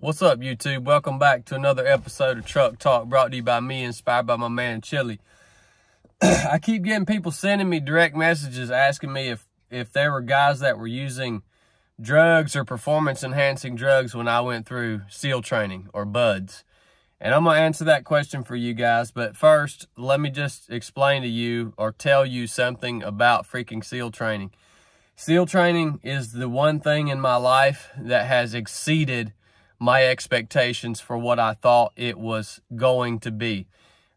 What's up, YouTube? Welcome back to another episode of Truck Talk, brought to you by me, inspired by my man Chili. I keep getting people sending me direct messages asking me if there were guys that were using drugs or performance-enhancing drugs when I went through SEAL training or BUDS. And I'm going to answer that question for you guys. But first, let me just explain to you or tell you something about freaking SEAL training. SEAL training is the one thing in my life that has exceeded my expectations for what I thought it was going to be.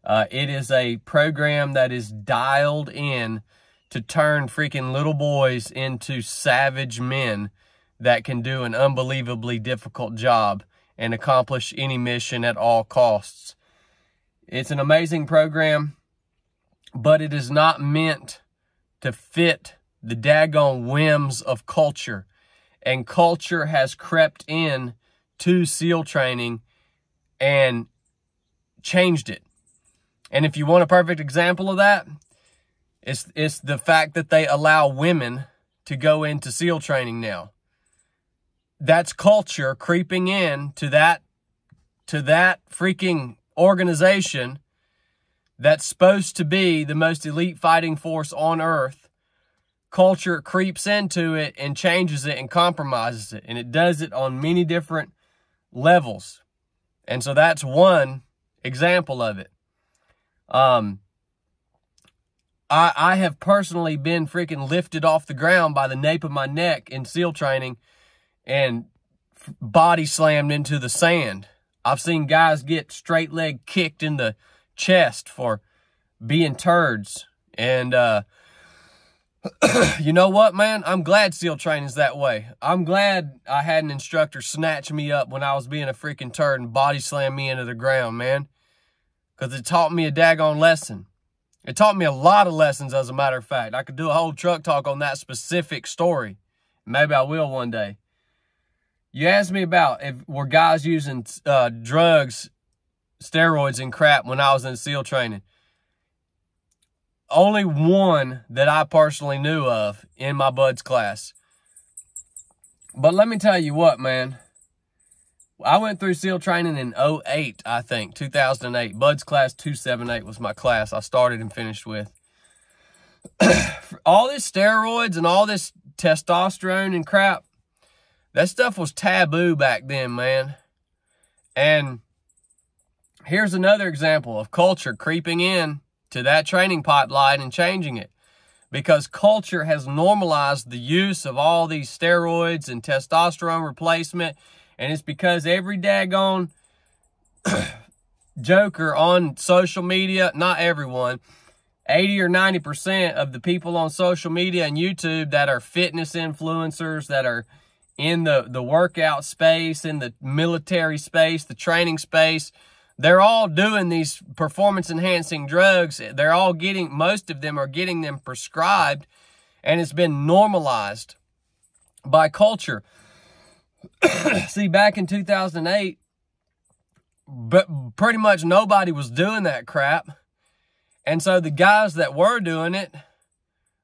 It is a program that is dialed in to turn freaking little boys into savage men that can do an unbelievably difficult job and accomplish any mission at all costs. It's an amazing program, but it is not meant to fit the daggone whims of culture. And culture has crept in to SEAL training and changed it. And if you want a perfect example of that, it's the fact that they allow women to go into SEAL training now. That's culture creeping in to that freaking organization that's supposed to be the most elite fighting force on earth. Culture creeps into it and changes it and compromises it. And it does it on many different levels. And so that's one example of it. I have personally been freaking lifted off the ground by the nape of my neck in SEAL training and body slammed into the sand. I've seen guys get straight leg kicked in the chest for being turds. And, you know what, man? I'm glad SEAL training's that way. I'm glad I had an instructor snatch me up when I was being a freaking turd and body slam me into the ground, man. Because it taught me a daggone lesson. It taught me a lot of lessons, as a matter of fact. I could do a whole truck talk on that specific story. Maybe I will one day. You asked me about were guys using drugs, steroids, and crap when I was in SEAL training. Only one that I personally knew of in my BUDS class. But let me tell you what, man. I went through SEAL training in 2008, I think, 2008. BUDS class 278 was my class I started and finished with. All this steroids and all this testosterone and crap, that stuff was taboo back then, man. And here's another example of culture creeping in to that training pipeline and changing it, because culture has normalized the use of all these steroids and testosterone replacement. And it's because every daggone joker on social media, not everyone, 80 or 90% of the people on social media and YouTube that are fitness influencers, that are in the workout space, in the military space, the training space, they're all doing these performance-enhancing drugs. They're all most of them are getting them prescribed, and it's been normalized by culture. See, back in 2008, but pretty much nobody was doing that crap. And so the guys that were doing it,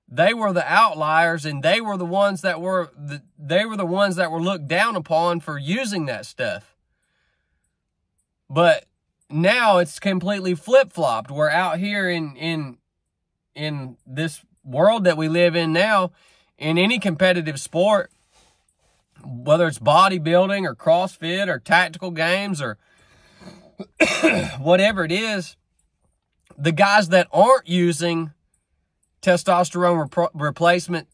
they were the outliers, and they were the ones that were looked down upon for using that stuff. But now it's completely flip-flopped. We're out here in this world that we live in now, in any competitive sport, whether it's bodybuilding or CrossFit or tactical games or whatever it is, the guys that aren't using testosterone replacement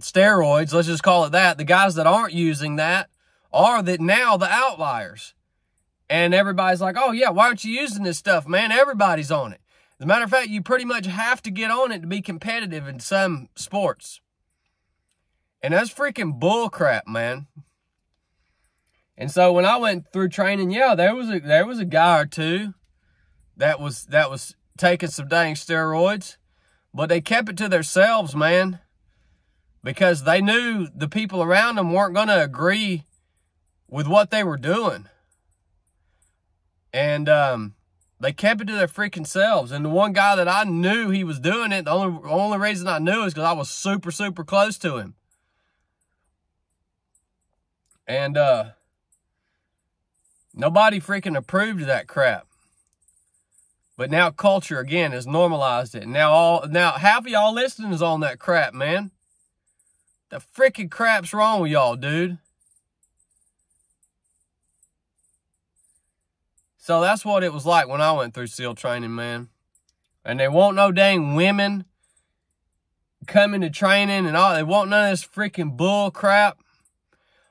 steroids, let's just call it that, the guys that aren't using that are now the outliers. And everybody's like, oh yeah, why aren't you using this stuff, man? Everybody's on it. As a matter of fact, you pretty much have to get on it to be competitive in some sports. And that's freaking bull crap, man. And so when I went through training, yeah, there was a guy or two that was taking some dang steroids, but they kept it to themselves, man, because they knew the people around them weren't going to agree with what they were doing. And they kept it to their freaking selves. And the one guy that I knew he was doing it, the only reason I knew is because I was super, super close to him. And Nobody freaking approved of that crap. But now culture, again, has normalized it. Now half of y'all listening is on that crap, man. The freaking crap's wrong with y'all, dude. So that's what it was like when I went through SEAL training, man. And they won't no dang women coming to training and all. They won't none of this freaking bull crap.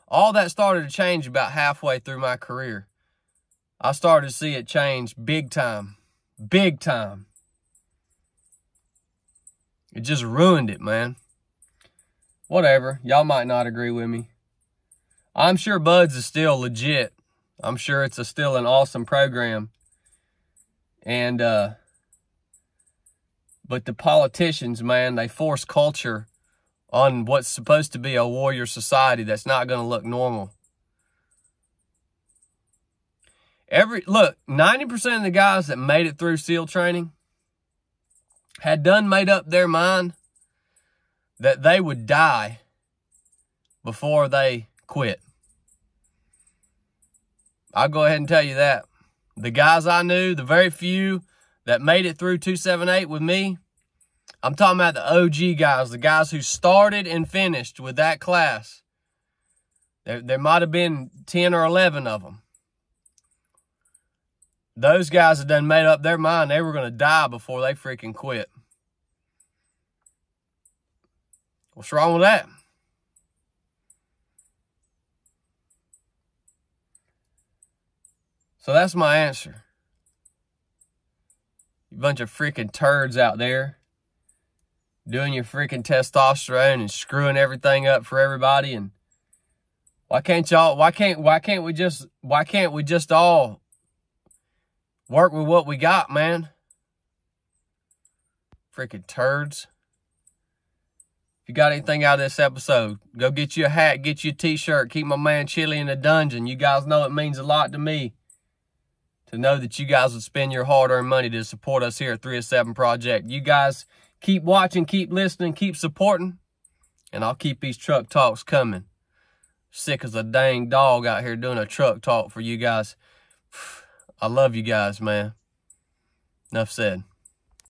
All that started to change about halfway through my career. I started to see it change big time. Big time. It just ruined it, man. Whatever. Y'all might not agree with me. I'm sure Buds is still legit. I'm sure it's still an awesome program. And, but the politicians, man, they force culture on what's supposed to be a warrior society that's not going to look normal. Look, 90% of the guys that made it through SEAL training had done made up their mind that they would die before they quit. I'll go ahead and tell you that. The guys I knew, the very few that made it through 278 with me, I'm talking about the OG guys, the guys who started and finished with that class. There might have been 10 or 11 of them. Those guys had done made up their mind they were going to die before they freaking quit. What's wrong with that? So that's my answer. You bunch of freaking turds out there doing your freaking testosterone and screwing everything up for everybody. And why can't we just all work with what we got, man? Freaking turds. If you got anything out of this episode, go get you a hat, get you a t-shirt, keep my man Chili in the dungeon. You guys know it means a lot to me to know that you guys would spend your hard-earned money to support us here at 307 Project. You guys keep watching, keep listening, keep supporting, and I'll keep these truck talks coming. Sick as a dang dog out here doing a truck talk for you guys. I love you guys, man. Enough said.